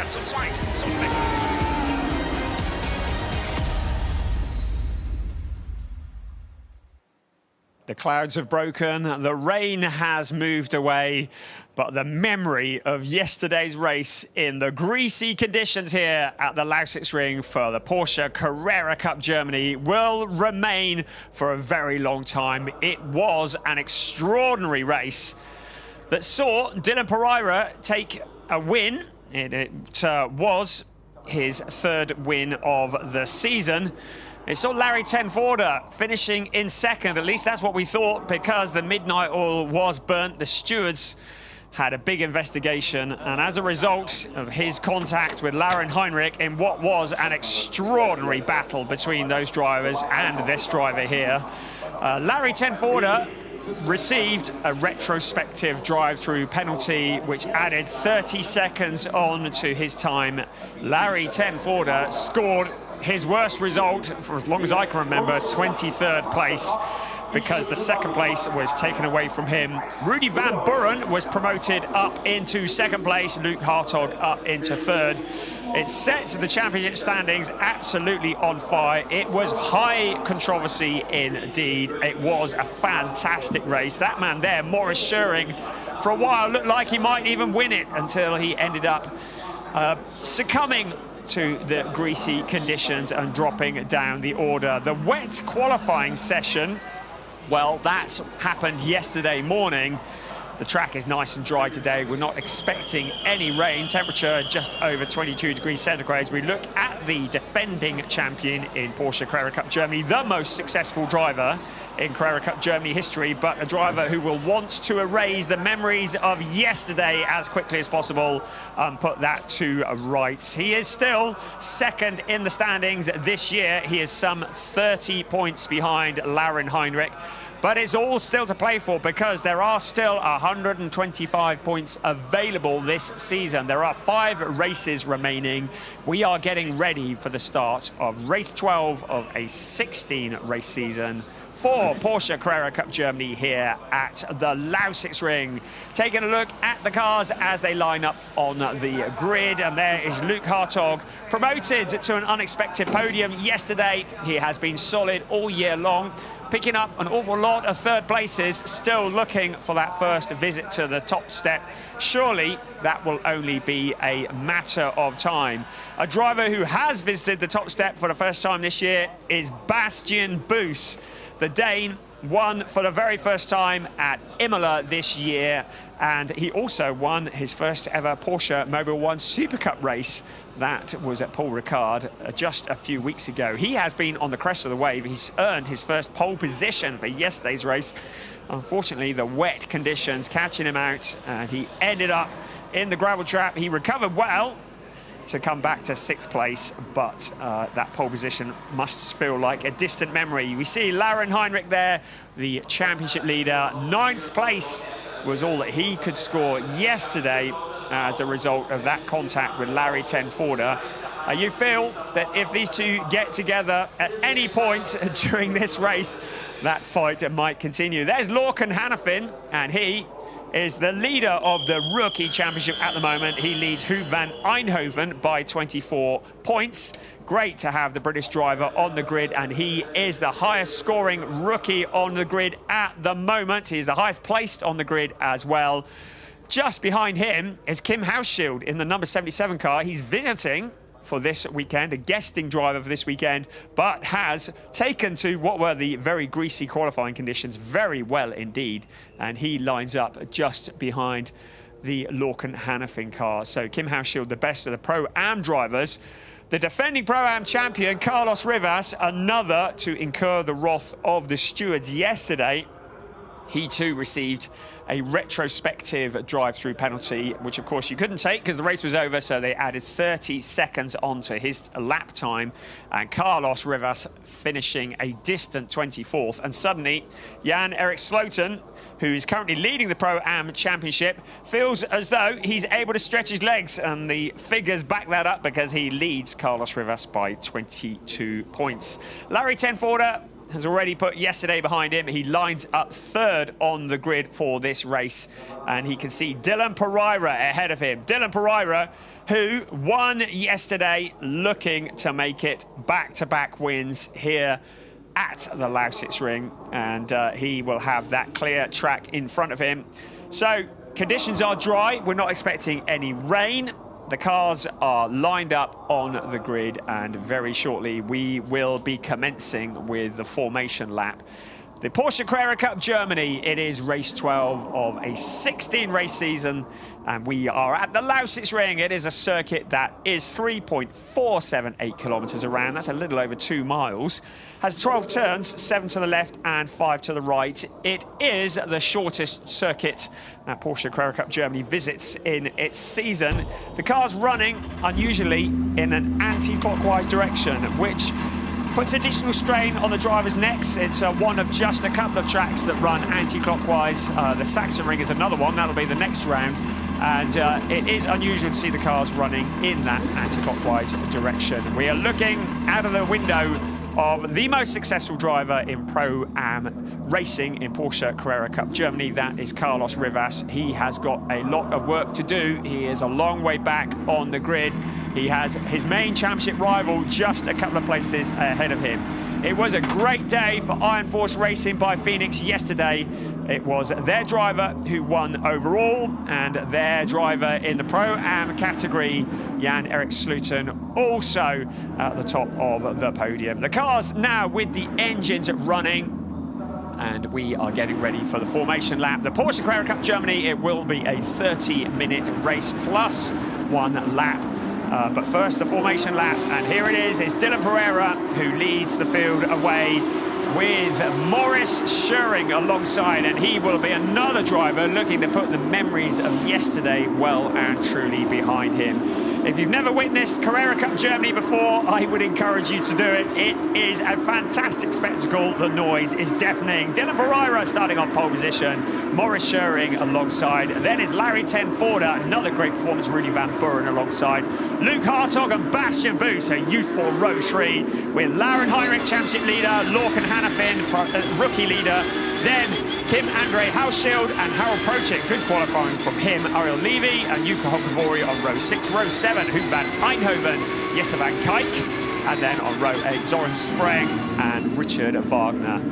zum Zweiten, zum Dritten. The clouds have broken, the rain has moved away, but the memory of yesterday's race in the greasy conditions here at the Lausitzring for the Porsche Carrera Cup Germany will remain for a very long time. It was an extraordinary race that saw Dylan Pereira take a win. It was his third win of the season. It saw Larry Tenforder finishing in second. At least that's what we thought, because the midnight oil was burnt. The stewards had a big investigation, and as a result of his contact with Laurin Heinrich in what was an extraordinary battle between those drivers and this driver here, Larry Tenforder received a retrospective drive-through penalty which added 30 seconds on to his time. Larry Tenforder scored his worst result for as long as I can remember, 23rd place, because the second place was taken away from him. Rudy Van Buren was promoted up into second place, Luke Hartog up into third. It set the championship standings absolutely on fire. It was high controversy indeed. It was a fantastic race. That man there, Maurice Schöring, for a while looked like he might even win it until he ended up succumbing to the greasy conditions and dropping down the order. The wet qualifying session, well, that happened yesterday morning. The track is nice and dry today. We're not expecting any rain. Temperature just over 22 degrees centigrade as we look at the defending champion in Porsche Carrera Cup Germany, the most successful driver in Carrera Cup Germany history, but a driver who will want to erase the memories of yesterday as quickly as possible and put that to rights. He is still second in the standings this year. He is some 30 points behind Laurin Heinrich. But it's all still to play for, because there are still 125 points available this season. There are 5 races remaining. We are getting ready for the start of race 12 of a 16-race season for Porsche Carrera Cup Germany here at the Lausitzring. Taking a look at the cars as they line up on the grid, and there is Luke Hartog, promoted to an unexpected podium yesterday. He has been solid all year long, picking up an awful lot of third places, still looking for that first visit to the top step. Surely that will only be a matter of time. A driver who has visited the top step for the first time this year is Bastian Boos. The Dane won for the very first time at Imola this year, and he also won his first ever Porsche Mobil 1 Super Cup race. That was at Paul Ricard just a few weeks ago. He has been on the crest of the wave. He's earned his first pole position for yesterday's race. Unfortunately, the wet conditions catching him out, and he ended up in the gravel trap. He recovered well to come back to 6th place, but that pole position must feel like a distant memory. We see Laurin Heinrich there, the championship leader. 9th place was all that he could score yesterday as a result of that contact with Larry Tenforder. You feel that if these two get together at any point during this race, that fight might continue. There's Lorcan Hannafin, and he is the leader of the rookie championship at the moment. He leads Huub van Eindhoven by 24 points. Great to have the British driver on the grid, and he is the highest scoring rookie on the grid at the moment. He's the highest placed on the grid as well. Just behind him is Kim Hauschild in the number 77 car. He's visiting for this weekend, a guesting driver for this weekend, but has taken to what were the very greasy qualifying conditions very well indeed, and he lines up just behind the Lorcan Hannafin car. So Kim Hauschild, the best of the Pro-Am drivers. The defending Pro-Am champion, Carlos Rivas, another to incur the wrath of the stewards yesterday. He too received a retrospective drive-through penalty, which of course you couldn't take because the race was over, so they added 30 seconds onto his lap time, and Carlos Rivas finishing a distant 24th. And suddenly, Jan-Erik Sloten, who is currently leading the Pro-Am Championship, feels as though he's able to stretch his legs, and the figures back that up because he leads Carlos Rivas by 22 points. Larry Tenforder has already put yesterday behind him. He lines up third on the grid for this race, and he can see Dylan Pereira ahead of him. Dylan Pereira, who won yesterday, looking to make it back-to-back wins here at the Lausitzring, and he will have that clear track in front of him. So conditions are dry. We're not expecting any rain. The cars are lined up on the grid, and very shortly we will be commencing with the formation lap. The Porsche Carrera Cup Germany, it is race 12 of a 16-race season, and we are at the Lausitzring. It is a circuit that is 3.478 kilometers around. That's a little over 2 miles. Has 12 turns, 7 to the left and 5 to the right. It is the shortest circuit that Porsche Carrera Cup Germany visits in its season. The car's running unusually in an anti-clockwise direction, which puts additional strain on the driver's necks. It's one of just a couple of tracks that run anti-clockwise. The Sachsenring is another one. That'll be the next round. And it is unusual to see the cars running in that anti-clockwise direction. We are looking out of the window of the most successful driver in Pro-Am racing in Porsche Carrera Cup Germany. That is Carlos Rivas. He has got a lot of work to do. He is a long way back on the grid. He has his main championship rival just a couple of places ahead of him. It was a great day for Iron Force Racing by Phoenix yesterday. It was their driver who won overall, and their driver in the Pro-Am category, Jan-Erik Sluten, also at the top of the podium. The cars now with the engines running, and we are getting ready for the formation lap. The Porsche Carrera Cup Germany, it will be a 30-minute race plus 1 lap. But first, the formation lap, and here it is. It's Dylan Pereira who leads the field away with Maurice Schering alongside, and he will be another driver looking to put the memories of yesterday well and truly behind him. If you've never witnessed Carrera Cup Germany before, I would encourage you to do it. It is a fantastic spectacle. The noise is deafening. Dylan Pereira starting on pole position, Maurice Schering alongside. Then is Larry Ten Forder, another great performance, Rudy Van Buren alongside. Luke Hartog and Bastian Boos, a youthful row 3, with Lauren Heinrich, championship leader, Lorcan Hannafin, rookie leader. Then Kim Andre Hauschild and Harold Prochik, good qualifying from him. Ariel Levy and Yuka Hokavori on row 6. Row 7, Huub van Eindhoven, Jesse van Kijk. And then on row 8, Zoran Spreng and Richard Wagner.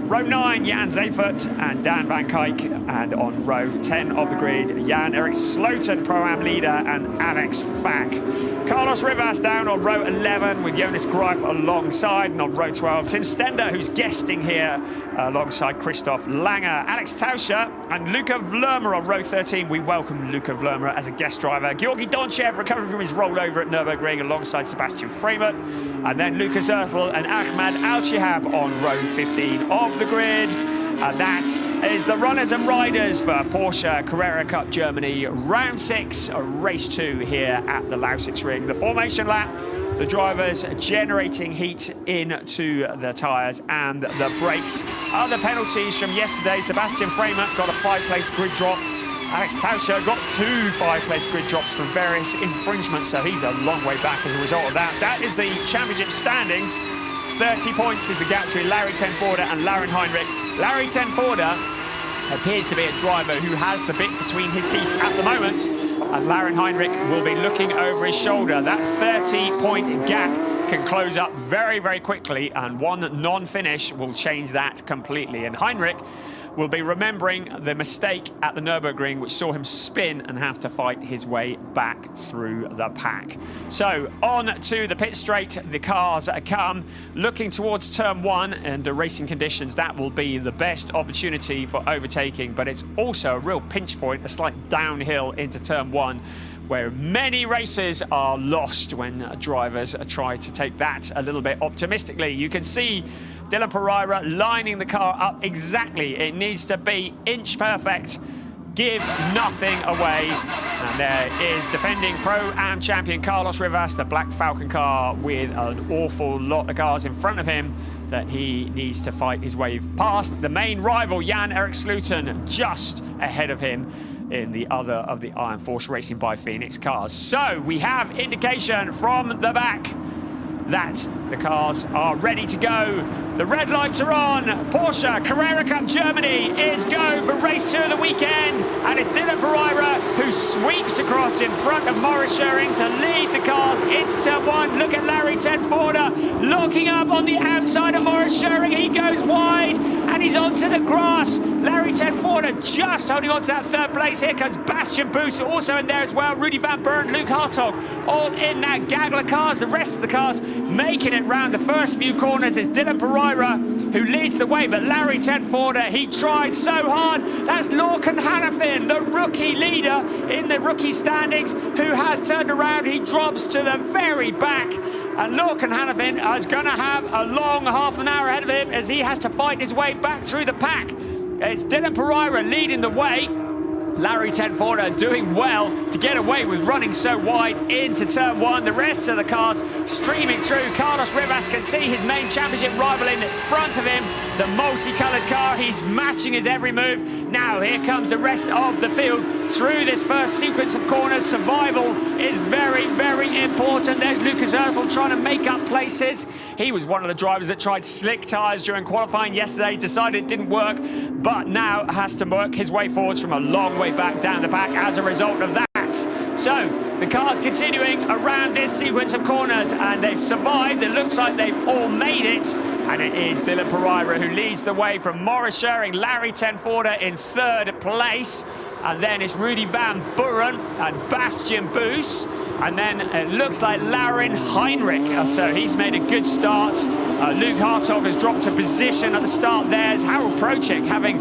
Row 9, Jan Zeyfert and Dan van Kijk. And on row 10 of the grid, Jan-Erik Sluten, Pro-Am leader, and Alex Fack. Carlos Rivas down on row 11 with Jonas Greif alongside. And on row 12, Tim Stender, who's guesting here alongside Christoph Langer. Alex Tauscher and Luca Vlermer on row 13. We welcome Luca Vlermer as a guest driver. Georgi Donchev recovering from his rollover at Nürburgring alongside Sebastian Freimert. And then Lucas Ertl and Ahmad Al-Shihab on row 15 of the grid. And that is the runners and riders for Porsche Carrera Cup Germany, round 6, race 2 here at the Lausitzring. The formation lap, the drivers generating heat into the tyres and the brakes. Other penalties from yesterday, Sebastian Freimert got a 5-place grid drop. Alex Tauscher got 2 5-place grid drops for various infringements, so he's a long way back as a result of that. That is the championship standings. 30 points is the gap between Larry Ten Forder and Lauren Heinrich. Larry Ten Forder appears to be a driver who has the bit between his teeth at the moment, and Lauren Heinrich will be looking over his shoulder. That 30-point gap can close up very, very quickly, and one non-finish will change that completely. And Heinrich will be remembering the mistake at the Nürburgring, which saw him spin and have to fight his way back through the pack. So on to the pit straight, the cars come looking towards turn 1, and the racing conditions, that will be the best opportunity for overtaking, but it's also a real pinch point, a slight downhill into turn 1, where many races are lost when drivers try to take that a little bit optimistically. You can see Dylan Pereira lining the car up exactly. It needs to be inch perfect. Give nothing away. And there is defending Pro-Am champion Carlos Rivas, the Black Falcon car, with an awful lot of cars in front of him that he needs to fight his way past. The main rival, Jan-Erik Sluten, just ahead of him in the other of the Iron Force Racing by Phoenix cars. So we have indication from the back that the cars are ready to go. The red lights are on. Porsche Carrera Cup Germany is go for race 2 of the weekend. And it's Dylan Pereira who sweeps across in front of Maurice Scheuring to lead the cars into turn 1. Look at Larry Tenforder locking up on the outside of Maurice Scheuring. He goes wide and he's onto the grass. Larry Tenforder just holding on to that 3rd place. Here comes Bastian Boos also in there as well. Rudy Van Buren, Luke Hartog all in that gaggle of cars. The rest of the cars making it round the first few corners. It's Dylan Pereira who leads the way, but Larry Tenforder, he tried so hard. That's Lorcan Hannafin, the rookie leader in the rookie standings, who has turned around. He drops to the very back, and Lorcan Hannafin is going to have a long half an hour ahead of him as he has to fight his way back through the pack. It's Dylan Pereira leading the way. Larry Tenforder doing well to get away with running so wide into turn 1. The rest of the cars streaming through. Carlos Rivas can see his main championship rival in front of him. The multicoloured car, he's matching his every move. Now here comes the rest of the field through this first sequence of corners. Survival is very, very important. There's Lucas Oethel trying to make up places. He was one of the drivers that tried slick tyres during qualifying yesterday, decided it didn't work, but now has to work his way forwards from a long way back down the back as a result of that. So the cars continuing around this sequence of corners, and they've survived. It looks like they've all made it, and it is Dylan Pereira who leads the way from Maurice Scheuring. Larry Tenforder in 3rd place, and then it's Rudy Van Buren and Bastian Boos. And then it looks like Laurin Heinrich, so he's made a good start. Luke Hartog has dropped a position at the start there. It's Harold Prochik having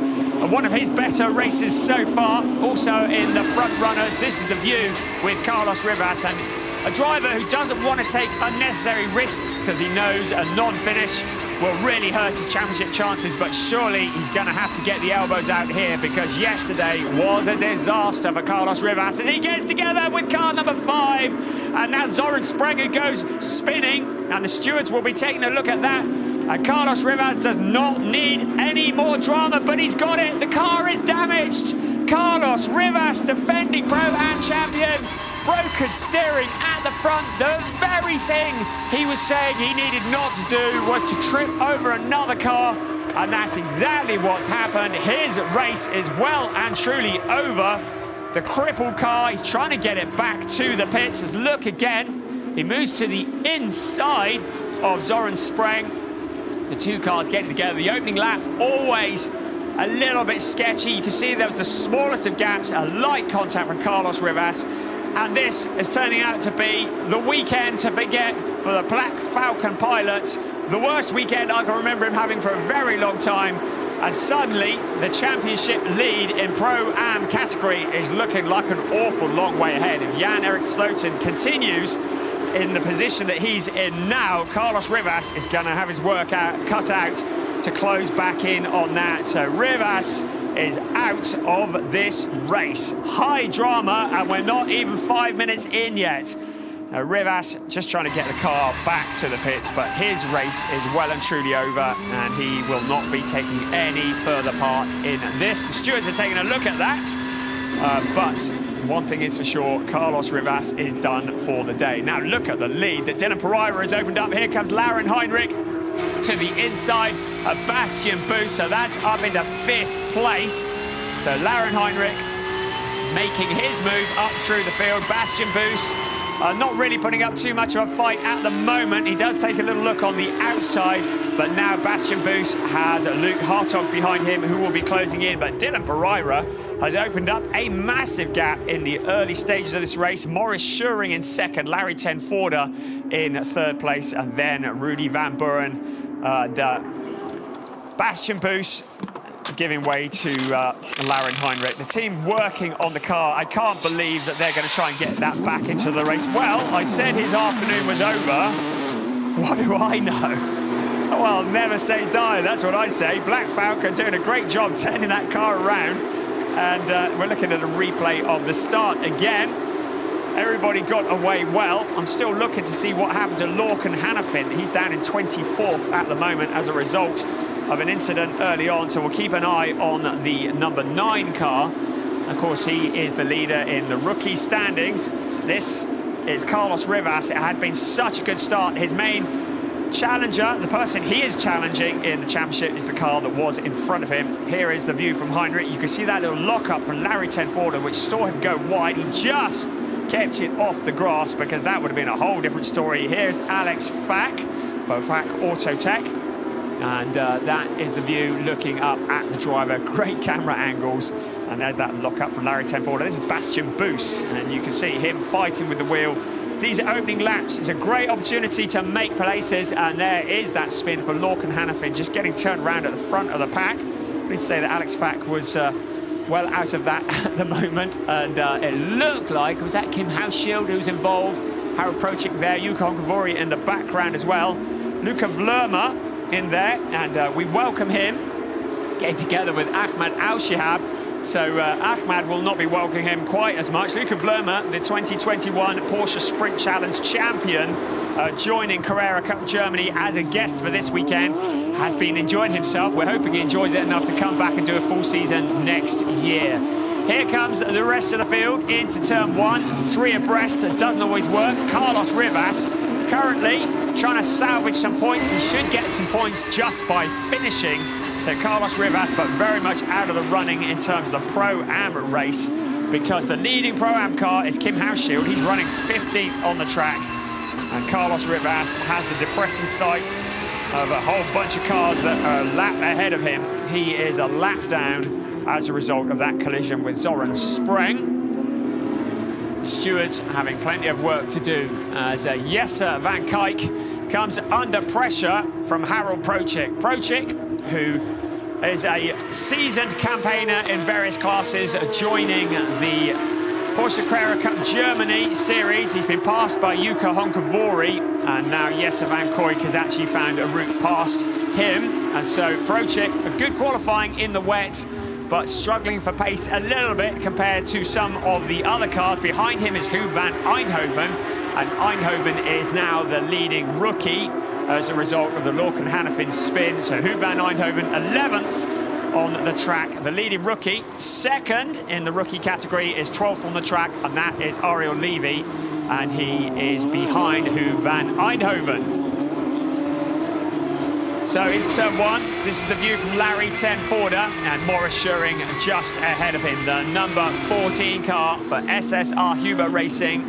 one of his better races so far. Also in the front runners, this is the view with Carlos Rivas, and a driver who doesn't want to take unnecessary risks because he knows a non-finish will really hurt his championship chances, but surely he's going to have to get the elbows out here because yesterday was a disaster for Carlos Rivas as he gets together with car number 5, and that's Zoran Spreng who goes spinning, and the stewards will be taking a look at that. And Carlos Rivas does not need any more drama, but he's got it. The car is damaged. Carlos Rivas, defending Pro-Am champion, broken steering at the front. The very thing he was saying he needed not to do was to trip over another car, and that's exactly what's happened. His race is well and truly over. The crippled car, he's trying to get it back to the pits. As look again, he moves to the inside of Zoran Spreng. The two cars getting together. The opening lap always a little bit sketchy. You can see there was the smallest of gaps, a light contact from Carlos Rivas. And this is turning out to be the weekend to forget for the Black Falcon pilot. The worst weekend I can remember him having for a very long time. And suddenly, the championship lead in Pro-Am category is looking like an awful long way ahead. If Jan-Erik Sloten continues in the position that he's in now, Carlos Rivas is going to have his work cut out to close back in on that. So Rivas is out of this race. High drama, and we're not even 5 minutes in yet. Rivas just trying to get the car back to the pits, but his race is well and truly over, and he will not be taking any further part in this. The stewards are taking a look at that, but one thing is for sure, Carlos Rivas is done for the day. Now look at the lead that Dylan Pereira has opened up. Here comes Laurin Heinrich to the inside of Bastian Boos, so that's up into 5th place. So Laurin Heinrich making his move up through the field. Bastian Boos not really putting up too much of a fight at the moment. He does take a little look on the outside, but now Bastian Boos has Luke Hartog behind him who will be closing in. But Dylan Pereira has opened up a massive gap in the early stages of this race. Maurice Scheuring in 2nd, Larry Tenforder in 3rd place, and then Rudy Van Buren and Bastian Boos giving way to Laurin Heinrich. The team working on the car. I can't believe that they're going to try and get that back into the race. Well, I said his afternoon was over. What do I know? Well, never say die, that's what I say. Black Falcon doing a great job turning that car around. And we're looking at a replay of the start again. Everybody got away well. I'm still looking to see what happened to Lorcan Hannafin. He's down in 24th at the moment as a result of an incident early on, so we'll keep an eye on the number 9 car. Of course, he is the leader in the rookie standings. This is Carlos Rivas. It had been such a good start. His main challenger, the person he is challenging in the championship, is the car that was in front of him. Here is the view from Heinrich. You can see that little lock-up from Larry Tenforder, which saw him go wide. He just kept it off the grass, because that would have been a whole different story. Here's Alex Fack for Fack Autotech, and that is the view looking up at the driver. Great camera angles, and there's that lock-up from Larry Tenforder. This is Bastian Boos, and you can see him fighting with the wheel. These opening laps is a great opportunity to make places, and there is that spin for Lorcan Hannafin, just getting turned around at the front of the pack. Please say that Alex Fack was well out of that at the moment, and it looked like, was that Kim Hauschild who was involved? Harold Prochik there, Yuka Honkavori in the background as well. Luca Vlerma in there, and we welcome him getting together with Ahmad Al-Shihab. So Ahmad will not be welcoming him quite as much. Luca Vlerma, the 2021 Porsche Sprint Challenge champion, joining Carrera Cup Germany as a guest for this weekend, has been enjoying himself. We're hoping he enjoys it enough to come back and do a full season next year. Here comes the rest of the field into turn one, 3 abreast. It doesn't always work. Carlos Rivas currently trying to salvage some points. He should get some points just by finishing. So Carlos Rivas, but very much out of the running in terms of the Pro-Am race, because the leading Pro-Am car is Kim Hauschild. He's running 15th on the track, and Carlos Rivas has the depressing sight of a whole bunch of cars that are a lap ahead of him. He is a lap down as a result of that collision with Zoran Spreng. The stewards having plenty of work to do as Jesse van Kuyk comes under pressure from Harold Prochik. Prochik, who is a seasoned campaigner in various classes, joining the Porsche Carrera Cup Germany series. He's been passed by Yuka Honkavori, and now Jesse van Kuyk has actually found a route past him. And so Prochik, a good qualifying in the wet, but struggling for pace a little bit compared to some of the other cars. Behind him is Huub van Eindhoven, and Eindhoven is now the leading rookie as a result of the Lorcan Hannafin spin. So Huub van Eindhoven, 11th on the track, the leading rookie. Second in the rookie category is 12th on the track, and that is Ariel Levy, and he is behind Huub van Eindhoven. So into turn one, this is the view from Larry Tenforder, and Maurice Schuring just ahead of him, the number 14 car for SSR Huber Racing.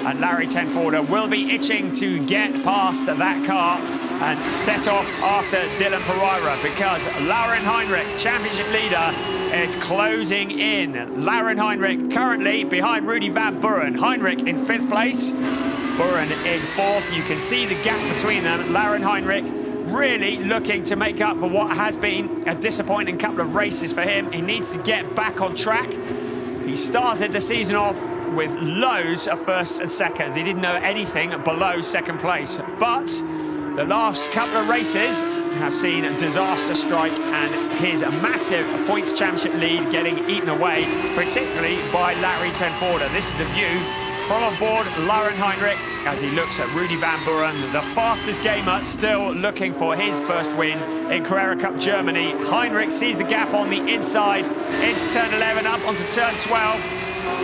And Larry Tenforder will be itching to get past that car and set off after Dylan Pereira, because Lauren Heinrich, championship leader, is closing in. Lauren Heinrich currently behind Rudy van Buren. Heinrich in 5th place, Buren in 4th. You can see the gap between them. Lauren Heinrich really looking to make up for what has been a disappointing couple of races for him. He needs to get back on track. He started the season off with lows of firsts and seconds. He didn't know anything below 2nd place. But the last couple of races have seen a disaster strike, and his massive points championship lead getting eaten away, particularly by Larry Tenforder. This is the view from on board Lauren Heinrich as he looks at Rudy van Buren, the fastest gamer, still looking for his first win in Carrera Cup Germany. Heinrich sees the gap on the inside into turn 11, up onto turn 12.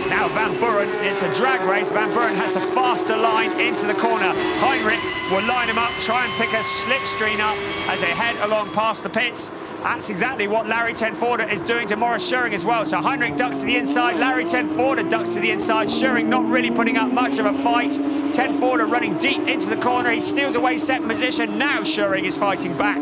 Now Van Buren, it's a drag race. Van Buren has the faster line into the corner. Heinrich will line him up, try and pick a slipstream up as they head along past the pits. That's exactly what Larry Tenforder is doing to Maurice Schuring as well. So Heinrich ducks to the inside, Larry Tenforder ducks to the inside. Schuring not really putting up much of a fight. Tenforder running deep into the corner. He steals away 2nd position. Now Schuring is fighting back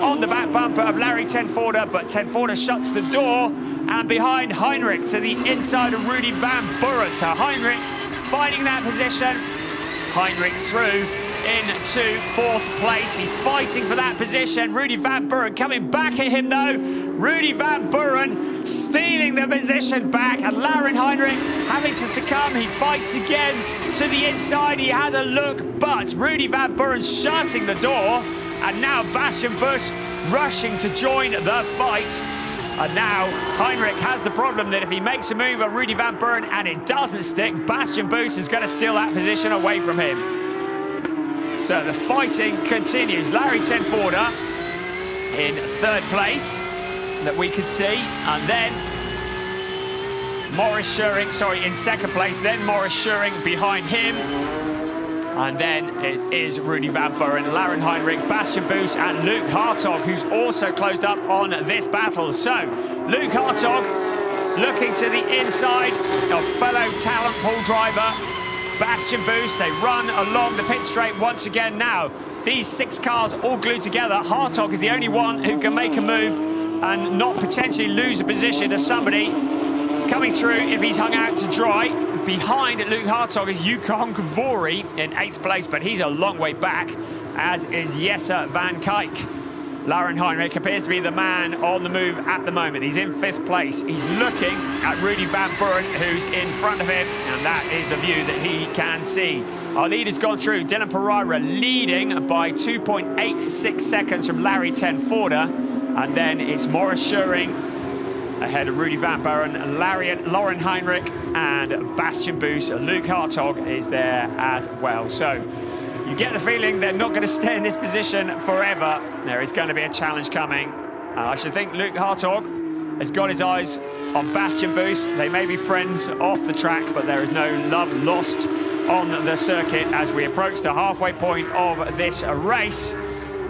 on the back bumper of Larry Tenforder, but Tenforder shuts the door, and behind Heinrich to the inside of Rudy van Buren. So Heinrich finding that position. Heinrich through into 4th place. He's fighting for that position. Rudy van Buren coming back at him though. Rudy van Buren stealing the position back, and Lauren Heinrich having to succumb. He fights again to the inside. He had a look, but Rudy van Buren shutting the door. And now Bastian Busch rushing to join the fight. And now Heinrich has the problem that if he makes a move at Rudy van Buren and it doesn't stick, Bastian Busch is going to steal that position away from him. So the fighting continues. Larry Tenforder in 3rd place that we can see. And then Maurice Schuring, sorry, in second place, then Maurice Schuring behind him. And then it is Rudy Van Buren, Lauren Heinrich, Bastian Boos and Luke Hartog, who's also closed up on this battle. So, Luke Hartog looking to the inside of fellow talent pool driver Bastian Boos. They run along the pit straight once again now. These 6 cars all glued together. Hartog is the only one who can make a move and not potentially lose a position to somebody coming through if he's hung out to dry. Behind Luke Hartog is Yukon Kavori in 8th place, but he's a long way back, as is Jesse Van Kijk. Lauren Heinrich appears to be the man on the move at the moment. He's in 5th place. He's looking at Rudy Van Buren, who's in front of him, and that is the view that he can see. Our lead has gone through. Dylan Pereira leading by 2.86 seconds from Larry Tenforder, and then it's Maurice Schuring ahead of Rudy Van Buren, Lauren Heinrich and Bastian Boos. Luke Hartog is there as well. So you get the feeling they're not going to stay in this position forever. There is going to be a challenge coming. And I should think Luke Hartog has got his eyes on Bastian Boos. They may be friends off the track, but there is no love lost on the circuit as we approach the halfway point of this race.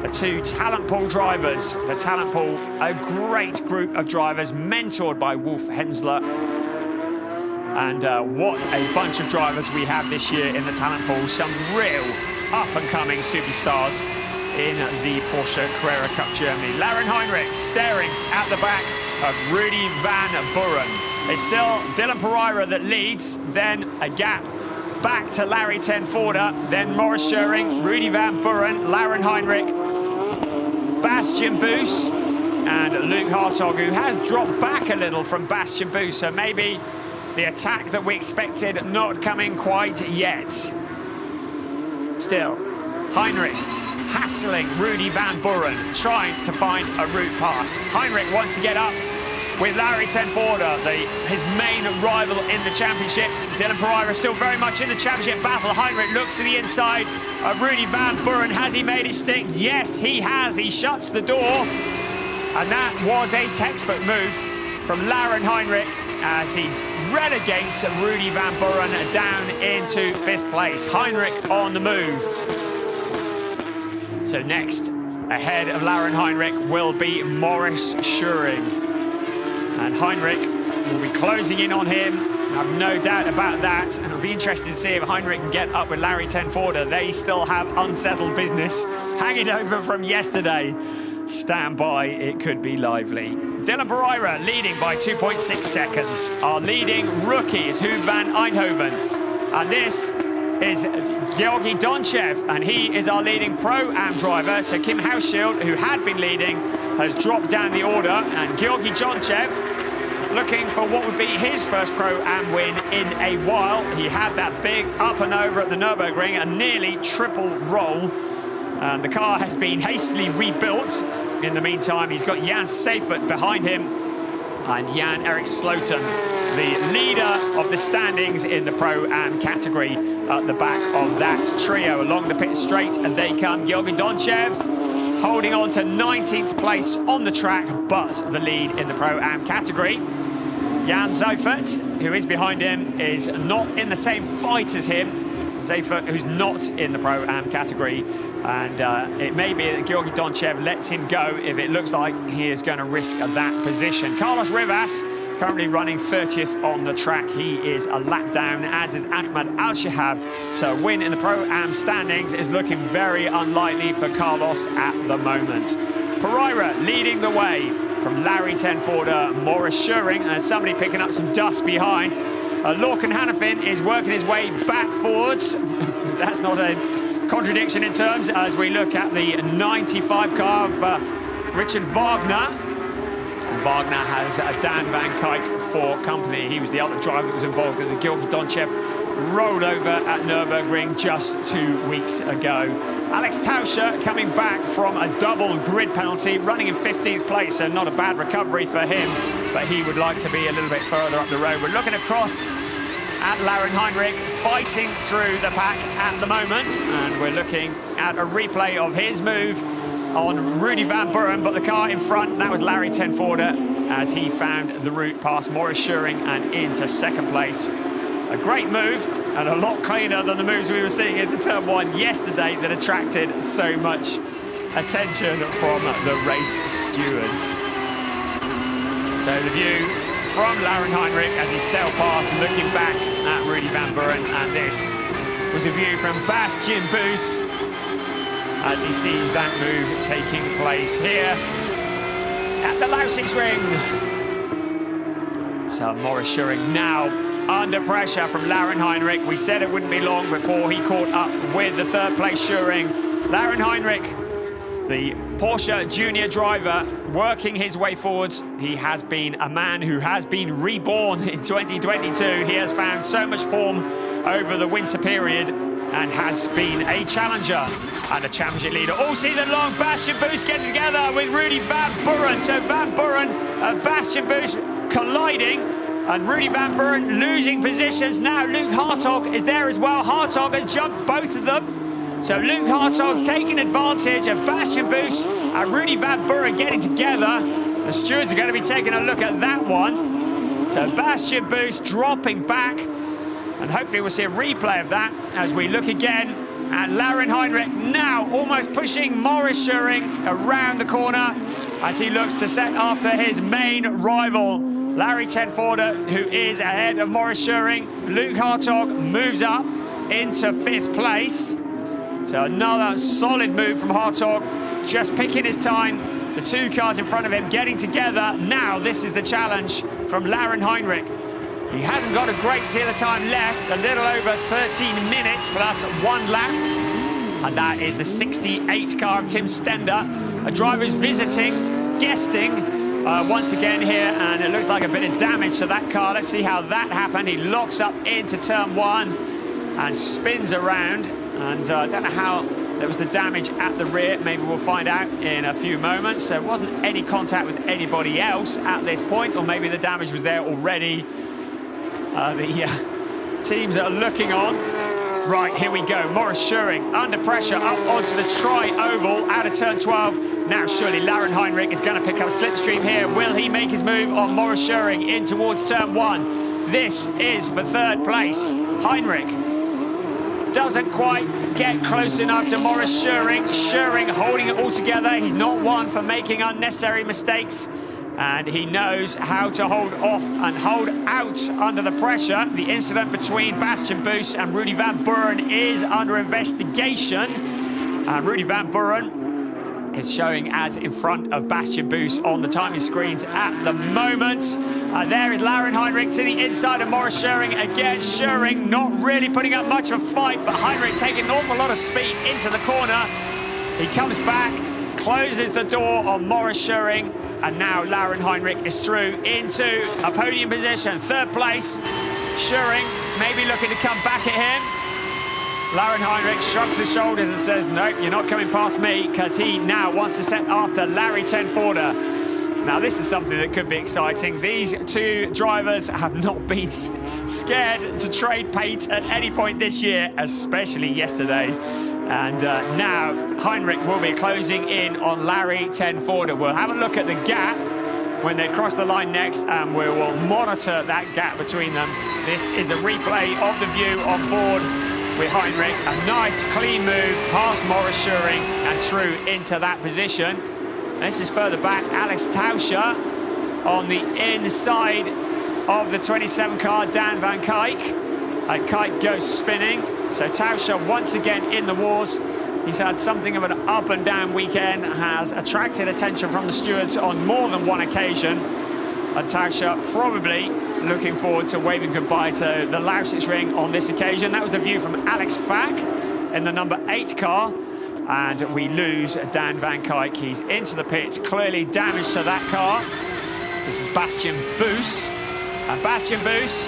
The 2 talent pool drivers. The talent pool, a great group of drivers mentored by Wolf Hensler. And what a bunch of drivers we have this year in the talent pool. Some real up-and-coming superstars in the Porsche Carrera Cup Germany. Lauren Heinrich staring at the back of Rudy Van Buren. It's still Dylan Pereira that leads, then a gap back to Larry Tenforder, then Maurice Schuring, Rudy Van Buren, Lauren Heinrich, Bastian Boos and Luke Hartog, who has dropped back a little from Bastian Boos, so maybe the attack that we expected not coming quite yet. Still, Heinrich hassling Rudy Van Buren, trying to find a route past. Heinrich wants to get up with Larry Tenforder, his main rival in the championship. Dylan Pereira still very much in the championship battle. Heinrich looks to the inside of Rudy Van Buren. Has he made it stick? Yes, he has. He shuts the door. And that was a textbook move from Lauren Heinrich as he relegates Rudy Van Buren down into 5th place. Heinrich on the move. So next, ahead of Lauren Heinrich will be Maurice Schuring. And Heinrich will be closing in on him. I have no doubt about that. And it'll be interesting to see if Heinrich can get up with Larry Tenforder. They still have unsettled business hanging over from yesterday. Stand by, it could be lively. Dylan Pereira leading by 2.6 seconds. Our leading rookie is Huub van Eindhoven. And this is Georgi Donchev, and he is our leading Pro-Am driver. So Kim Hauschild, who had been leading, has dropped down the order, and Georgi Donchev looking for what would be his first Pro-Am win in a while. He had that big up and over at the Nürburgring, a nearly triple roll. And the car has been hastily rebuilt. In the meantime, he's got Jan Seifert behind him, and Jan-Erik Sloten, the leader of the standings in the Pro-Am category, at the back of that trio. Along the pit straight, and they come. Georgi Donchev holding on to 19th place on the track, but the lead in the Pro-Am category. Jan Seifert, who is behind him, is not in the same fight as him. Seifert, who's not in the Pro-Am category, and it may be that Georgi Donchev lets him go if it looks like he is going to risk that position. Carlos Rivas currently running 30th on the track. He is a lap down, as is Ahmad Al-Shahab. So a win in the Pro-Am standings is looking very unlikely for Carlos at the moment. Pereira leading the way from Larry Tenforder, Maurice Schuring, and there's somebody picking up some dust behind. Lorcan Hannafin is working his way back forwards. That's not a contradiction in terms, as we look at the 95 car of Richard Wagner. And Wagner has Dan Van Kijk for company. He was the other driver that was involved in the Georgi Donchev rollover at Nürburgring just 2 weeks ago. Alex Tauscher coming back from a double grid penalty, running in 15th place, so not a bad recovery for him, but he would like to be a little bit further up the road. We're looking across at Lauren Heinrich, fighting through the pack at the moment, and we're looking at a replay of his move on Rudy Van Buren, but the car in front, that was Larry Tenforder, as he found the route past Maurice Schuring and into second place. A great move and a lot cleaner than the moves we were seeing into turn 1 yesterday that attracted so much attention from the race stewards. So the view from Lauren Heinrich as he sailed past, looking back at Rudy Van Buren, and this was a view from Bastian Boos as he sees that move taking place here at the Lausitzring. So Maurice Schuring now under pressure from Lauren Heinrich. We said it wouldn't be long before he caught up with the third place Schuring. Lauren Heinrich, the Porsche junior driver, working his way forwards. He has been a man who has been reborn in 2022. He has found so much form over the winter period and has been a challenger and a championship leader all season long. Bastian Boos getting together with Rudy Van Buren. So Van Buren and Bastian Boos colliding, and Rudy Van Buren losing positions. Now Luke Hartog is there as well. Hartog has jumped both of them. So Luke Hartog taking advantage of Bastian Boos and Rudy Van Buren getting together. The stewards are going to be taking a look at that one. So Bastian Boos dropping back, and hopefully we'll see a replay of that as we look again at Lauren Heinrich now almost pushing Maurice Schuring around the corner as he looks to set after his main rival, Larry Tenforder, who is ahead of Maurice Schuring. Luke Hartog moves up into 5th place. So another solid move from Hartog, just picking his time. The 2 cars in front of him getting together. Now this is the challenge from Lauren Heinrich. He hasn't got a great deal of time left, a little over 13 minutes plus 1 lap. And that is the 68 car of Tim Stender, a driver who's visiting, guesting once again here, and it looks like a bit of damage to that car. Let's see how that happened. He locks up into turn 1 and spins around, and I don't know how there was the damage at the rear. Maybe we'll find out in a few moments. There wasn't any contact with anybody else at this point, or maybe the damage was there already. The teams that are looking on. Right, here we go. Maurice Schuring under pressure up onto the tri-oval out of turn 12. Now surely Lauren Heinrich is going to pick up slipstream here. Will he make his move on Maurice Schuring in towards turn 1? This is for 3rd place. Heinrich doesn't quite get close enough to Maurice Schuring. Schuring holding it all together. He's not one for making unnecessary mistakes, and he knows how to hold off and hold out under the pressure. The incident between Bastian Boos and Rudy Van Buren is under investigation. And Rudy Van Buren is showing as in front of Bastian Boos on the timing screens at the moment. There is Lauren Heinrich to the inside of Maurice Schuring. Again, Schuring not really putting up much of a fight, but Heinrich taking an awful lot of speed into the corner. He comes back, closes the door on Maurice Schuring, and now Lauren Heinrich is through into a podium position. 3rd place. Schuring maybe looking to come back at him. Lauren Heinrich shrugs his shoulders and says, nope, you're not coming past me, because he now wants to set after Larry Tenforder. Now this is something that could be exciting. These 2 drivers have not been scared to trade paint at any point this year, especially yesterday. And now Heinrich will be closing in on Larry Tenforder. We'll have a look at the gap when they cross the line next, and we will monitor that gap between them. This is a replay of the view on board with Heinrich. A nice clean move past Maurice Schuring and through into that position. This is further back. Alex Tauscher on the inside of the 27 car, Dan Van Kuyk. And Kuyk goes spinning. So Tauscher once again in the wars. He's had something of an up and down weekend, has attracted attention from the stewards on more than one occasion. And Tauscher probably looking forward to waving goodbye to the Lausitzring on this occasion. That was the view from Alex Fack in the number 8 car. And we lose Dan Van Kuyk. He's into the pits, clearly damage to that car. This is Bastian Boos. And Bastian Boos,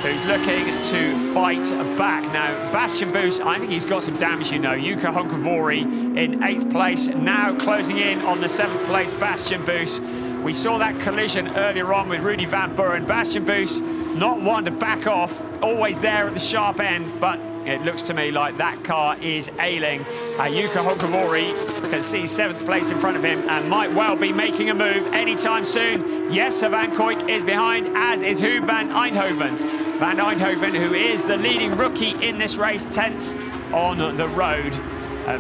who's looking to fight back. Now, Bastian Boos, I think he's got some damage, you know. Yuka Honkavori in 8th place, now closing in on the 7th place, Bastian Boos. We saw that collision earlier on with Rudy Van Buren. Bastian Boos not one to back off, always there at the sharp end, but it looks to me like that car is ailing. Yuka Honkavari can see 7th place in front of him and might well be making a move anytime soon. Yes, Van Kuijk is behind, as is Huub van Eindhoven. Van Eindhoven, who is the leading rookie in this race, 10th on the road.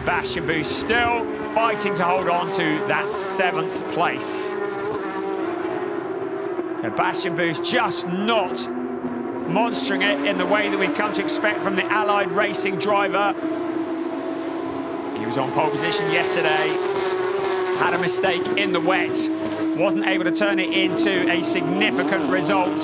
Bastian Buus still fighting to hold on to that 7th place. So Bastian Buus just not monstering it in the way that we've come to expect from the Allied Racing driver. He was on pole position yesterday, had a mistake in the wet, wasn't able to turn it into a significant result.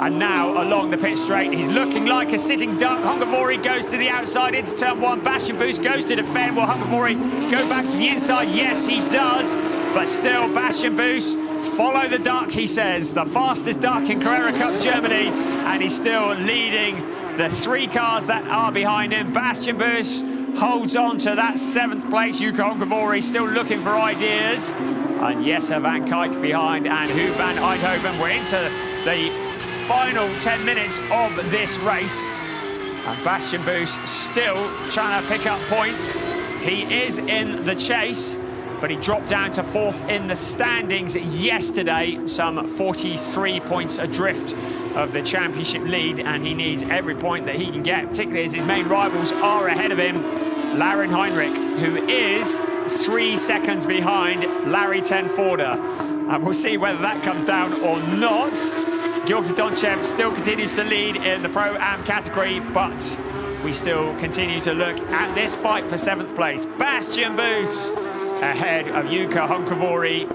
And now along the pit straight, he's looking like a sitting duck. Honkavari goes to the outside into turn 1. Bastian Buus goes to defend. Will Honkavari go back to the inside? Yes, he does. But still, Bastian Buus, follow the duck, he says. The fastest duck in Carrera Cup Germany. And he's still leading the 3 cars that are behind him. Bastian Buus holds on to that 7th place. Yuka Honkavari still looking for ideas. And Jesse Van Kuijk behind, and Huub van Eindhoven. We're into the final 10 minutes of this race. And Bastian Buus still trying to pick up points. He is in the chase, but he dropped down to 4th in the standings yesterday, some 43 points adrift of the championship lead, and he needs every point that he can get, particularly as his main rivals are ahead of him. Laurin Heinrich, who is 3 seconds behind Larry ten Voorde. And we'll see whether that comes down or not. György Donchev still continues to lead in the Pro-Am category, but we still continue to look at this fight for 7th place. Bastian Buus ahead of Yuka Honkavari,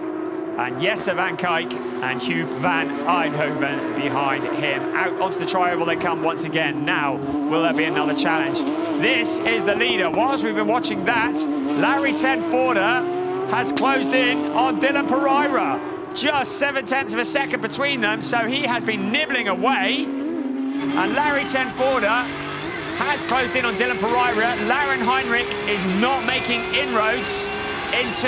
and Jesse Van Kuijk and Huub van Eindhoven behind him. Out onto the tri-oval they come once again. Now, will there be another challenge? This is the leader. Whilst we've been watching that, Larry ten Voorde has closed in on Dylan Pereira. Just 0.7 of a second between them, so he has been nibbling away. And Larry ten Voorde has closed in on Dylan Pereira. Laurin Heinrich is not making inroads into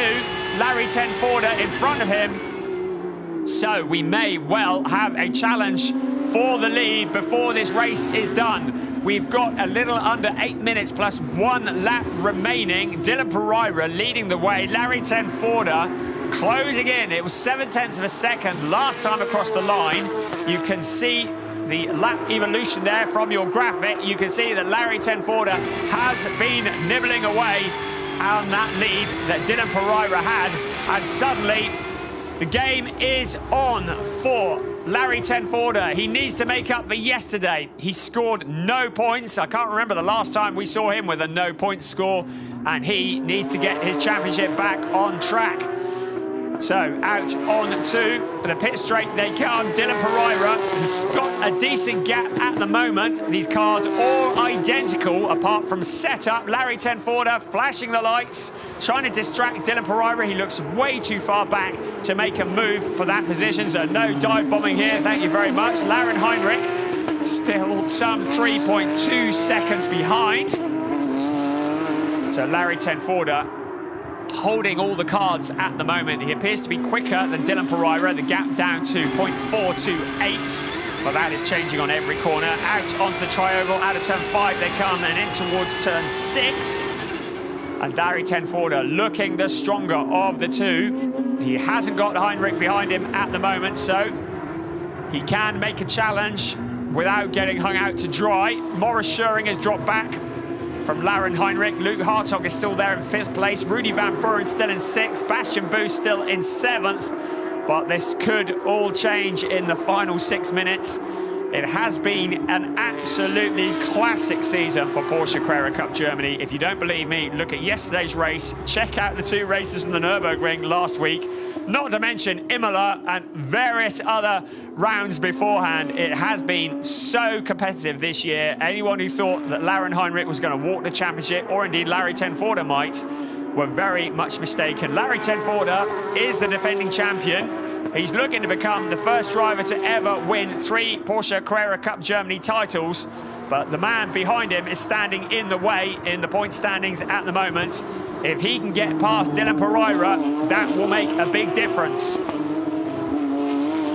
Larry ten Voorde in front of him. So we may well have a challenge for the lead before this race is done. We've got a little under 8 minutes plus 1 lap remaining. Dylan Pereira leading the way. Larry ten Voorde closing in. It was 0.7 of a second last time across the line. You can see the lap evolution there from your graphic. You can see that Larry ten Voorde has been nibbling away on that lead that Dylan Pereira had, and suddenly the game is on for Larry ten Voorde. He needs to make up for yesterday. He scored no points. I can't remember the last time we saw him with a no point score, and he needs to get his championship back on track. So out on to the pit straight they come. Dylan Pereira, he's got a decent gap at the moment. These cars all identical apart from setup. Larry ten Voorde flashing the lights, trying to distract Dylan Pereira. He looks way too far back to make a move for that position. So no dive bombing here, thank you very much. Laurin Heinrich still some 3.2 seconds behind. So Larry ten Voorde holding all the cards at the moment. He appears to be quicker than Dylan Pereira. The gap down to 0.428, but that is changing on every corner. Out onto the tri-oval, out of turn 5 they come, and in towards turn 6. And Larry ten Voorde looking the stronger of the two. He hasn't got Heinrich behind him at the moment, so he can make a challenge without getting hung out to dry. Maurice Schuring has dropped back from Laurin Heinrich. Luke Hartog is still there in 5th place. Rudy van Buren still in 6th. Bastian Buus still in 7th. But this could all change in the final 6 minutes. It has been an absolutely classic season for Porsche Carrera Cup Germany. If you don't believe me, look at yesterday's race. Check out the 2 races from the Nürburgring last week. Not to mention Imola and various other rounds beforehand. It has been so competitive this year. Anyone who thought that Laurin Heinrich was going to walk the championship, or indeed Larry ten Voorde might, were very much mistaken. Larry ten Voorde is the defending champion. He's looking to become the first driver to ever win 3 Porsche Carrera Cup Germany titles. But the man behind him is standing in the way in the point standings at the moment. If he can get past Dylan Pereira, that will make a big difference.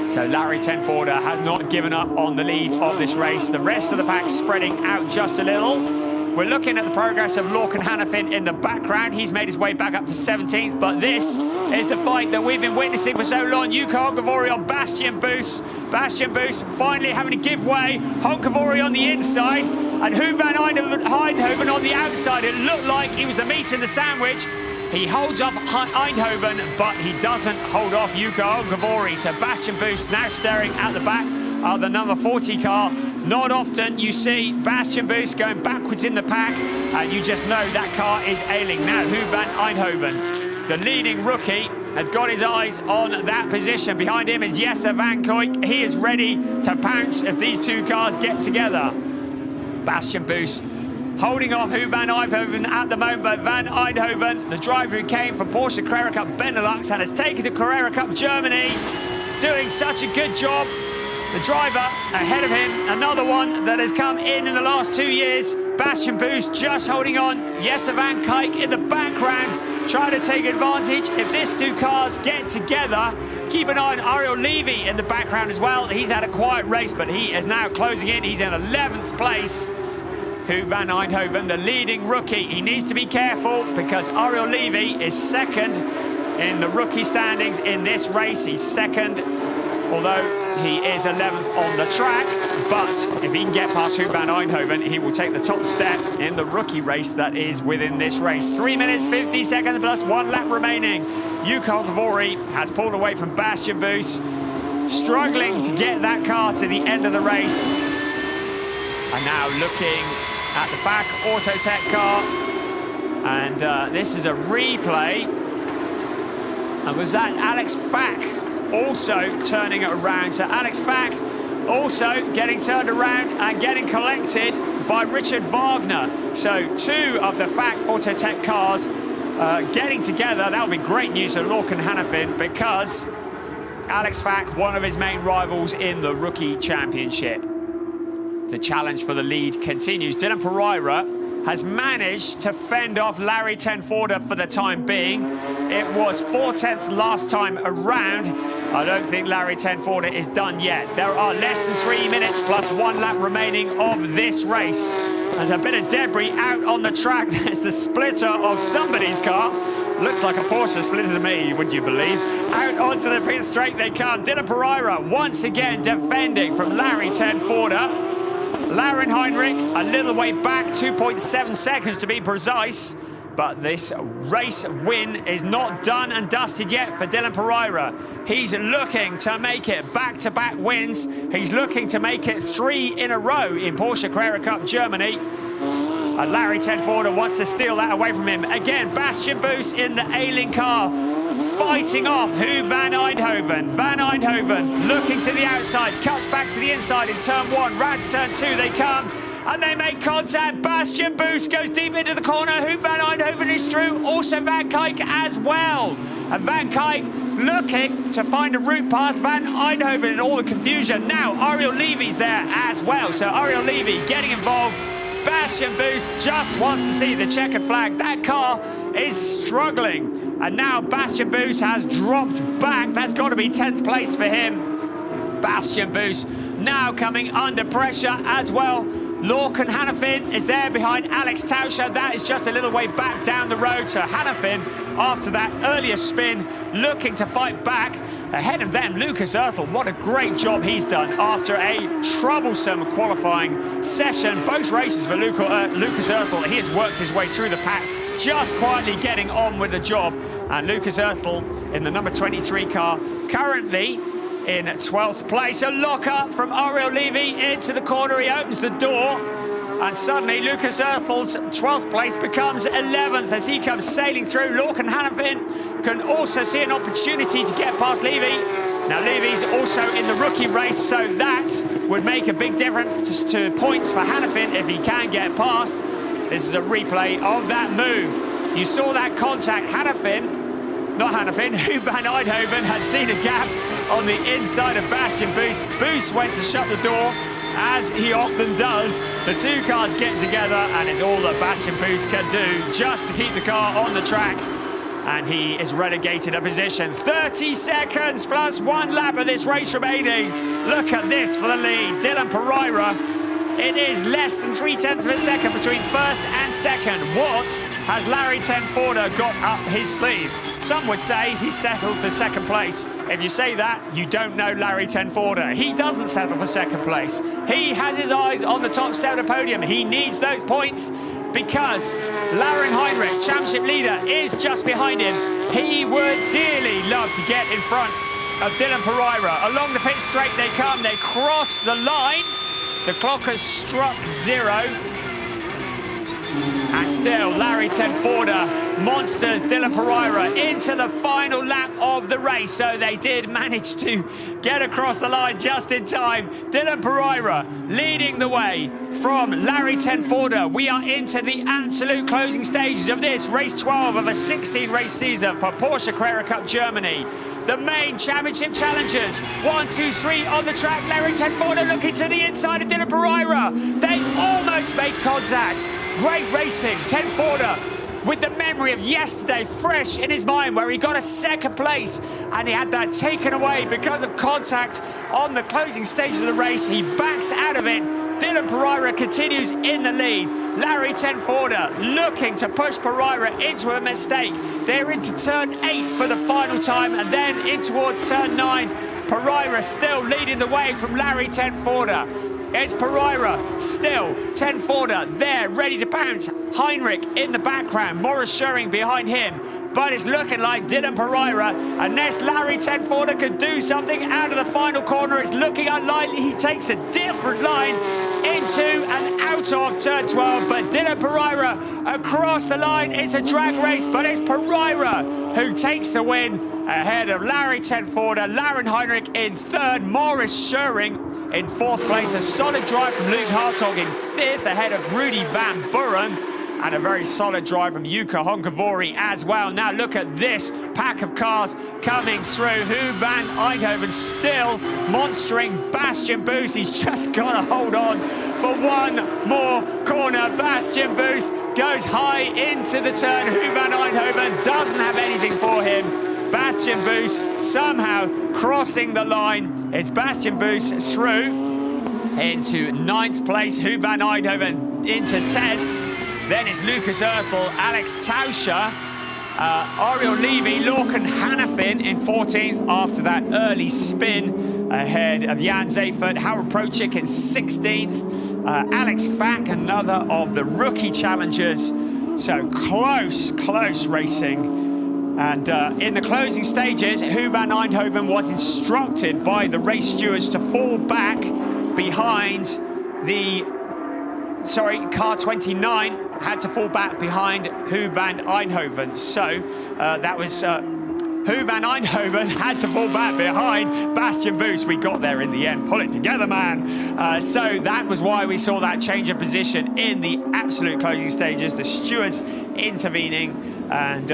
So Larry Tenforder has not given up on the lead of this race. The rest of the pack spreading out just a little. We're looking at the progress of Lorcan Hannafin in the background. He's made his way back up to 17th, but this is the fight that we've been witnessing for so long. Yuka Honkavori on Bastian Boos. Bastian Boos finally having to give way. Honkavori on the inside, and Huub van Eindhoven on the outside. It looked like he was the meat in the sandwich. He holds off Eindhoven, but he doesn't hold off Yuka Honkavori. So Bastian Boos now staring at the back of the number 40 car. Not often you see Bastian Boos going backwards in the pack, and you just know that car is ailing. Now Huub van Eindhoven, the leading rookie, has got his eyes on that position. Behind him is Jesse van Kuijk. He is ready to pounce if these two cars get together. Bastian Boos holding off Huub van Eindhoven at the moment, but Van Eindhoven, the driver who came from Porsche Carrera Cup Benelux and has taken the Carrera Cup Germany, doing such a good job. The driver ahead of him, another one that has come in the last 2 years. Bastian Boos just holding on. Jesse van Kuijk in the background, trying to take advantage. If these two cars get together, keep an eye on Ariel Levy in the background as well. He's had a quiet race, but he is now closing in. He's in 11th place. Huub van Eindhoven, the leading rookie. He needs to be careful because Ariel Levy is second in the rookie standings in this race. He's second, although he is 11th on the track. But if he can get past Huub van Eindhoven, he will take the top step in the rookie race that is within this race. 3 minutes, 50 seconds plus 1 lap remaining. Yuka Honkavori has pulled away from Bastian Boos, struggling to get that car to the end of the race. And now looking at the FAC Autotech car, and this is a replay. And was that Alex Fack also turning it around? So Alex Fack also getting turned around and getting collected by Richard Wagner. So 2 of the FAC Autotech cars getting together. That would be great news for Lorcan Hannafin, because Alex Fack, one of his main rivals in the Rookie Championship. The challenge for the lead continues. Dylan Pereira has managed to fend off Larry Tenforder for the time being. It was 4/10 last time around. I don't think Larry Tenforder is done yet. There are less than 3 minutes plus 1 lap remaining of this race. There's a bit of debris out on the track. There's the splitter of somebody's car. Looks like a Porsche splitter to me, would you believe? Out onto the pit straight they come. Dylan Pereira once again defending from Larry Tenforder. Lauren Heinrich a little way back, 2.7 seconds to be precise. But this race win is not done and dusted yet for Dylan Pereira. He's looking to make it back-to-back wins. He's looking to make it 3 in a row in Porsche Carrera Cup Germany. And Larry Tenforder wants to steal that away from him. Again, Bastian Boos in the ailing car, fighting off Huub van Eindhoven. Van Eindhoven looking to the outside, cuts back to the inside in turn 1, round to turn 2 they come, and they make contact. Bastian Boos goes deep into the corner. Huub van Eindhoven is through, also Van Kuijk as well. And Van Kuijk looking to find a route past Van Eindhoven in all the confusion. Now Ariel Levy's there as well, so Ariel Levy getting involved. Bastian Boos just wants to see the checkered flag. That car is struggling. And now Bastian Boos has dropped back. That's got to be 10th place for him. Bastian Boos now coming under pressure as well. Lorcan Hannafin is there behind Alex Tauscher. That is just a little way back down the road. So Hannafin, after that earlier spin, looking to fight back. Ahead of them, Lucas Oertel. What a great job he's done after a troublesome qualifying session. Both races for Lucas Oertel. He has worked his way through the pack, just quietly getting on with the job. And Lucas Oertel in the number 23 car, currently in 12th place. A lock-up from Ariel Levy into the corner. He opens the door, and suddenly Lucas Oertel's 12th place becomes 11th as he comes sailing through. Lorcan Hannafin can also see an opportunity to get past Levy. Now Levy's also in the rookie race, so that would make a big difference to points for Hannafin if he can get past. This is a replay of that move. You saw that contact. Huub van Eindhoven had seen a gap on the inside of Bastian Boos. Boos went to shut the door, as he often does. The two cars get together, and it's all that Bastian Boos can do just to keep the car on the track. and he is relegated a position. 30 seconds plus 1 lap of this race remaining. Look at this for the lead. Dylan Pereira. It is less than 0.3 of a second between first and second. What has Larry Tenforder got up his sleeve? Some would say he settled for second place. If you say that, you don't know Larry Tenforder. He doesn't settle for second place. He has his eyes on the top step of the podium. He needs those points because Lauren Heinrich, championship leader, is just behind him. He would dearly love to get in front of Dylan Pereira. Along the pit straight they come. They cross the line. The clock has struck 0. And still, Larry Tenforder monsters Dylan Pereira into the final lap of the race. So they did manage to get across the line just in time. Dylan Pereira leading the way from Larry Tenforder. We are into the absolute closing stages of this race 12 of a 16-race season for Porsche Carrera Cup Germany. The main championship challengers, 1, 2, 3 on the track. Larry Tenforder looking to the inside of Dylan Pereira. They almost made contact. Great racing. Tenforder with the memory of yesterday fresh in his mind, where he got a second place and he had that taken away because of contact on the closing stages of the race. He backs out of it. Dylan Pereira continues in the lead. Larry Tenforder looking to push Pereira into a mistake. They're into turn 8 for the final time and then in towards turn 9. Pereira still leading the way from Larry Tenforder. It's Pereira, still, Tenforder there, ready to pounce. Heinrich in the background, Morris Schuring behind him. But it's looking like Dylan Pereira, unless Larry Tenforder could do something out of the final corner, it's looking unlikely. He takes a different line into and out of turn 12. But Dylan Pereira across the line. It's a drag race, but it's Pereira who takes the win ahead of Larry Tenforder. Lauren Heinrich in third, Morris Schuring in fourth place. A solid drive from Luke Hartog in fifth ahead of Rudy Van Buren. And a very solid drive from Yuka Honkavori as well. Now look at this pack of cars coming through. Hu van Eindhoven still monstering Bastian Boos. He's just got to hold on for one more corner. Bastian Boos goes high into the turn. Hu van Eindhoven doesn't have anything for him. Bastian Boos somehow crossing the line. It's Bastian Boos through into 9th place. Hu van Eindhoven into 10th. Then it's Lucas Ertel, Alex Tauscher, Ariel Levy, Lorcan Hannafin in 14th after that early spin ahead of Jan Zayfert. Harold Prochik in 16th. Alex Fack, another of the rookie challengers. So close racing. And in the closing stages, Hu van Eindhoven was instructed by the race stewards to fall back behind car 29 had to fall back behind Hu van Eindhoven. So that was Hu van Eindhoven had to fall back behind Bastian Boos. We got there in the end. Pull it together, man. So that was why we saw that change of position in the absolute closing stages. The stewards intervening, and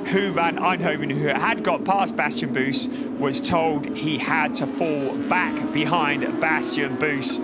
Hu van Eindhoven, who had got past Bastian Boos, was told he had to fall back behind Bastian Boos.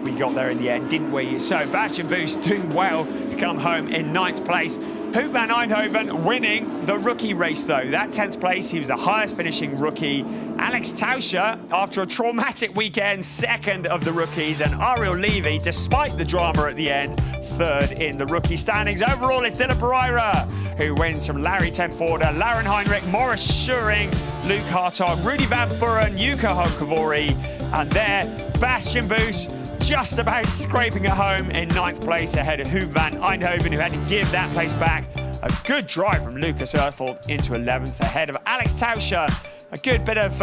We got there in the end, didn't we? So Bastian Boos doing well to come home in 9th place. Hu van Eindhoven winning the rookie race, though. That 10th place, he was the highest finishing rookie. Alex Tauscher, after a traumatic weekend, 2nd of the rookies. And Ariel Levy, despite the drama at the end, 3rd in the rookie standings. Overall, it's Dylan Pereira who wins from Larry Tenforder, Lauren Heinrich, Morris Schuring, Luke Hartog, Rudy Van Buren, Yuka Honkavori. And there, Bastian Boos just about scraping it home in 9th place ahead of Hu van Eindhoven, who had to give that place back. A good drive from Lucas Ertel into 11th ahead of Alex Tauscher. A good bit of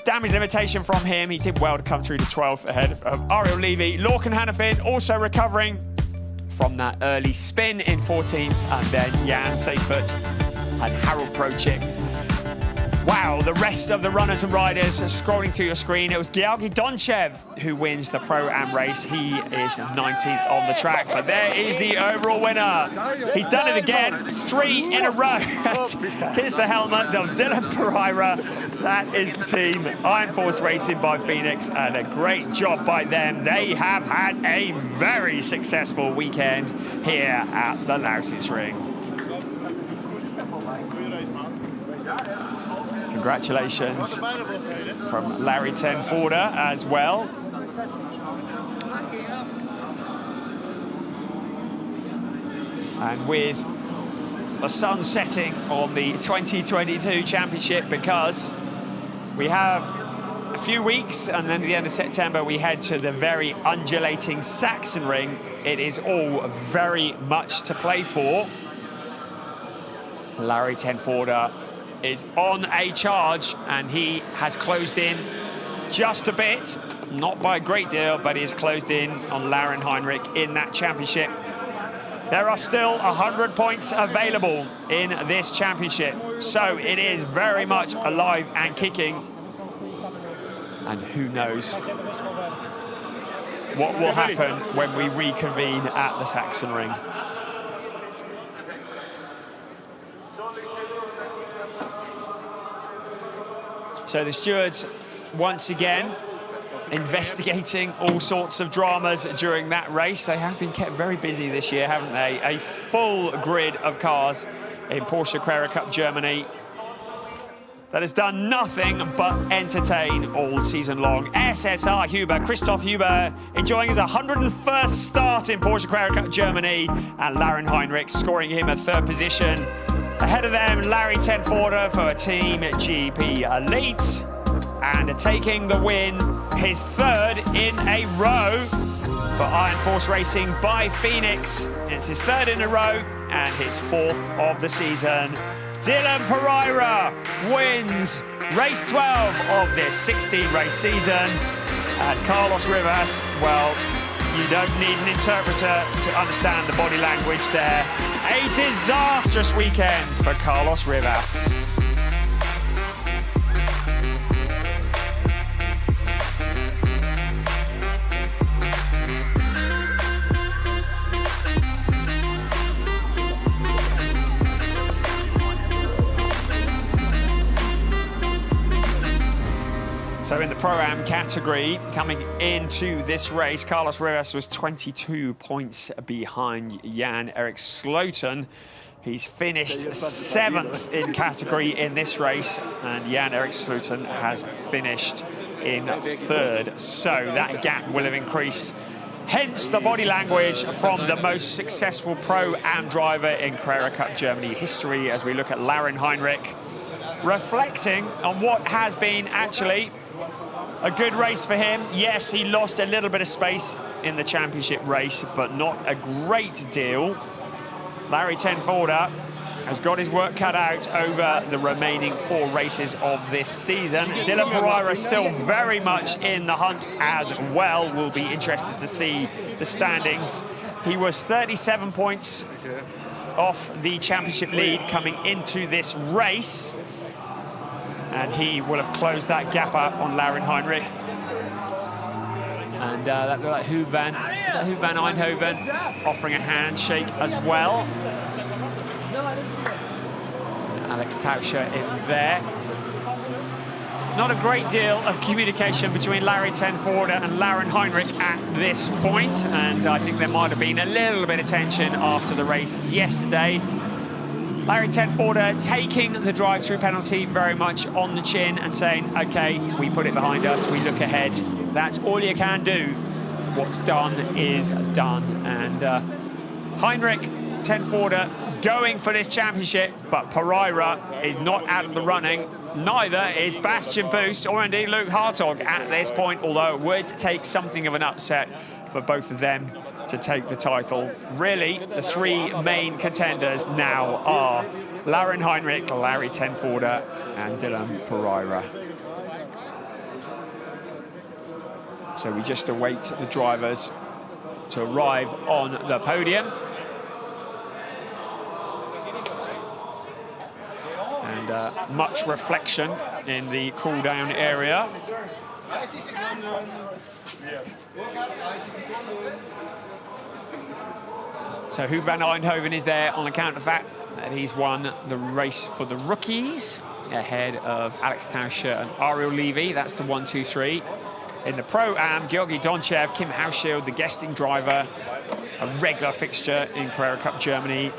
damage limitation from him. He did well to come through to 12th ahead of Ariel Levy. Lorcan Hannafin also recovering from that early spin in 14th. And then Jan Zayfert and Harold Prochik. Wow, the rest of the runners and riders scrolling through your screen. It was Georgi Donchev who wins the Pro-Am race. He is 19th on the track, but there is the overall winner. He's done it again, 3 in a row. Kiss the helmet of Dylan Pereira. That is the team, Iron Force Racing by Phoenix, and a great job by them. They have had a very successful weekend here at the Lausitzring. Congratulations from Larry Tenforder as well. And with the sun setting on the 2022 championship, because we have a few weeks and then at the end of September we head to the very undulating Sachsenring. It is all very much to play for. Larry Tenforder is on a charge and he has closed in just a bit, not by a great deal, but he's closed in on Laurin Heinrich in that championship. There are still 100 points available in this championship, so it is very much alive and kicking. And who knows what will happen when we reconvene at the Sachsenring. So the stewards, once again, investigating all sorts of dramas during that race. They have been kept very busy this year, haven't they? A full grid of cars in Porsche Carrera Cup Germany that has done nothing but entertain all season long. SSR Huber, Christoph Huber, enjoying his 101st start in Porsche Carrera Cup Germany, and Laurin Heinrich scoring him a third position. Ahead of them, Larry Tenforder for Team GP Elite, and taking the win, his third in a row for Iron Force Racing by Phoenix. It's his third in a row and his fourth of the season. Dylan Pereira wins race 12 of this 16-race season. And Carlos Rivas, well, you don't need an interpreter to understand the body language there. A disastrous weekend for Carlos Rivas. So in the Pro-Am category, coming into this race, Carlos Rivas was 22 points behind Jan-Erik Sloten. He's finished 7th in category in this race, and Jan-Erik Sloten has finished in 3rd. So that gap will have increased. Hence the body language from the most successful Pro-Am driver in Carrera Cup Germany history, as we look at Laurin Heinrich, reflecting on what has been actually a good race for him. Yes, he lost a little bit of space in the championship race, but not a great deal. Larry Tenforder has got his work cut out over the remaining 4 races of this season. Dylan Pereira still very much in the hunt as well. We'll be interested to see the standings. He was 37 points off the championship lead coming into this race, and he will have closed that gap up on Laurin Heinrich. And that looked like Huub van Eindhoven offering a handshake as well. And Alex Tauscher in there. Not a great deal of communication between Larry Tenforder and Laurin Heinrich at this point, and I think there might have been a little bit of tension after the race yesterday. Larry Tenforder taking the drive-through penalty very much on the chin and saying, OK, we put it behind us, we look ahead. That's all you can do. What's done is done. And Heinrich, Tenforder going for this championship, but Pereira is not out of the running. Neither is Bastian Boos or indeed Luke Hartog at this point, although it would take something of an upset for both of them to take the title. Really, the 3 main contenders now are Laurin Heinrich, Larry Tenforder, and Dylan Pereira. So we just await the drivers to arrive on the podium. And much reflection in the cool-down area. So Huub van Eindhoven is there on account of the fact that he's won the race for the rookies ahead of Alex Tauscher and Ariel Levy. That's the 1, 2, 3. In the Pro-Am, Georgi Donchev, Kim Hauschild, the guesting driver, a regular fixture in Carrera Cup Germany.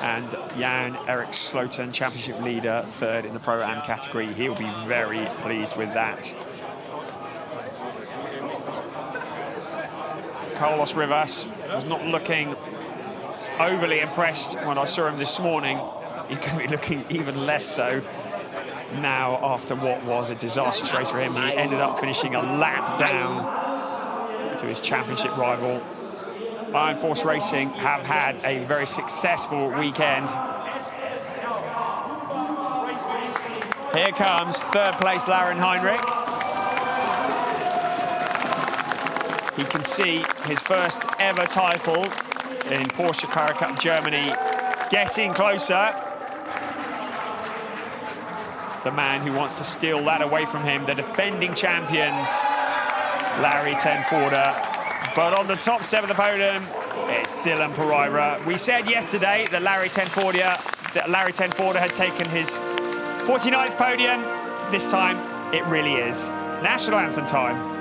And Jan-Erik Sloten, championship leader, third in the Pro-Am category. He'll be very pleased with that. Carlos Rivas was not looking overly impressed when I saw him this morning. He's going to be looking even less so now after what was a disastrous race for him. He ended up finishing a lap down to his championship rival. Iron Force Racing have had a very successful weekend. Here comes third place Lauren Heinrich. He can see his first ever title in Porsche Carrera Cup Germany getting closer. The man who wants to steal that away from him, the defending champion, Larry Tenforder. But on the top step of the podium, it's Dylan Pereira. We said yesterday that Larry Tenforder had taken his 49th podium. This time, it really is. National anthem time.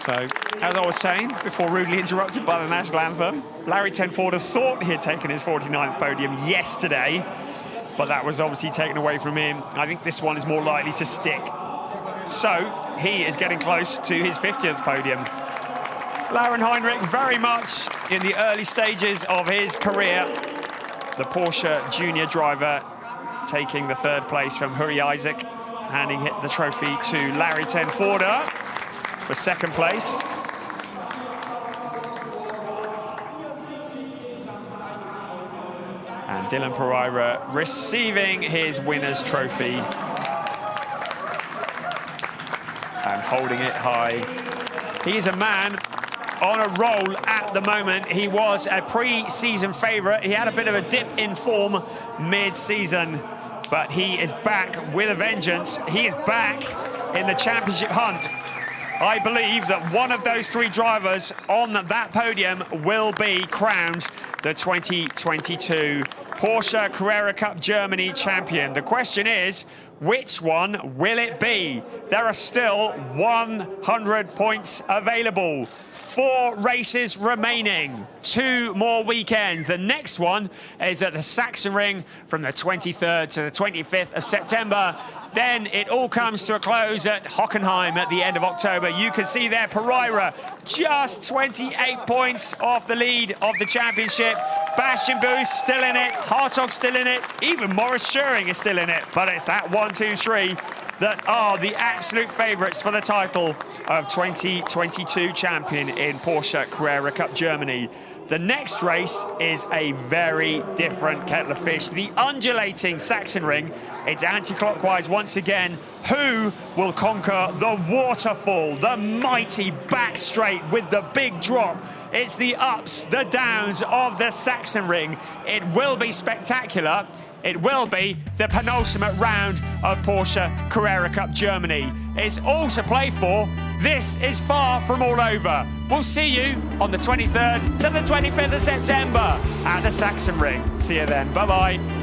So, as I was saying, before rudely interrupted by the national anthem, Larry Tenforder thought he had taken his 49th podium yesterday, but that was obviously taken away from him. I think this one is more likely to stick. So, he is getting close to his 50th podium. Lauren Heinrich, very much in the early stages of his career. The Porsche junior driver taking the third place from Huri Isaac, handing the trophy to Larry Tenforder for second place. And Dylan Pereira receiving his winner's trophy and holding it high. He's a man on a roll at the moment. He was a pre-season favourite. He had a bit of a dip in form mid-season, but he is back with a vengeance. He is back in the championship hunt. I believe that one of those three drivers on that podium will be crowned the 2022 Porsche Carrera Cup Germany champion. The question is, which one will it be? There are still 100 points available. 4 races remaining, 2 more weekends. The next one is at the Sachsenring from the 23rd to the 25th of September. Then it all comes to a close at Hockenheim at the end of October. You can see there Pereira just 28 points off the lead of the championship. Bastian Buus still in it, Hartog still in it, even Morris Schöring is still in it. But it's that 1, 2, 3 that are the absolute favourites for the title of 2022 champion in Porsche Carrera Cup Germany. The next race is a very different kettle of fish. The undulating Sachsenring. It's anti-clockwise once again. Who will conquer the waterfall, the mighty back straight with the big drop? It's the ups, the downs of the Sachsenring. It will be spectacular. It will be the penultimate round of Porsche Carrera Cup Germany. It's all to play for. This is far from all over. We'll see you on the 23rd to the 25th of September at the Sachsenring. See you then. Bye-bye.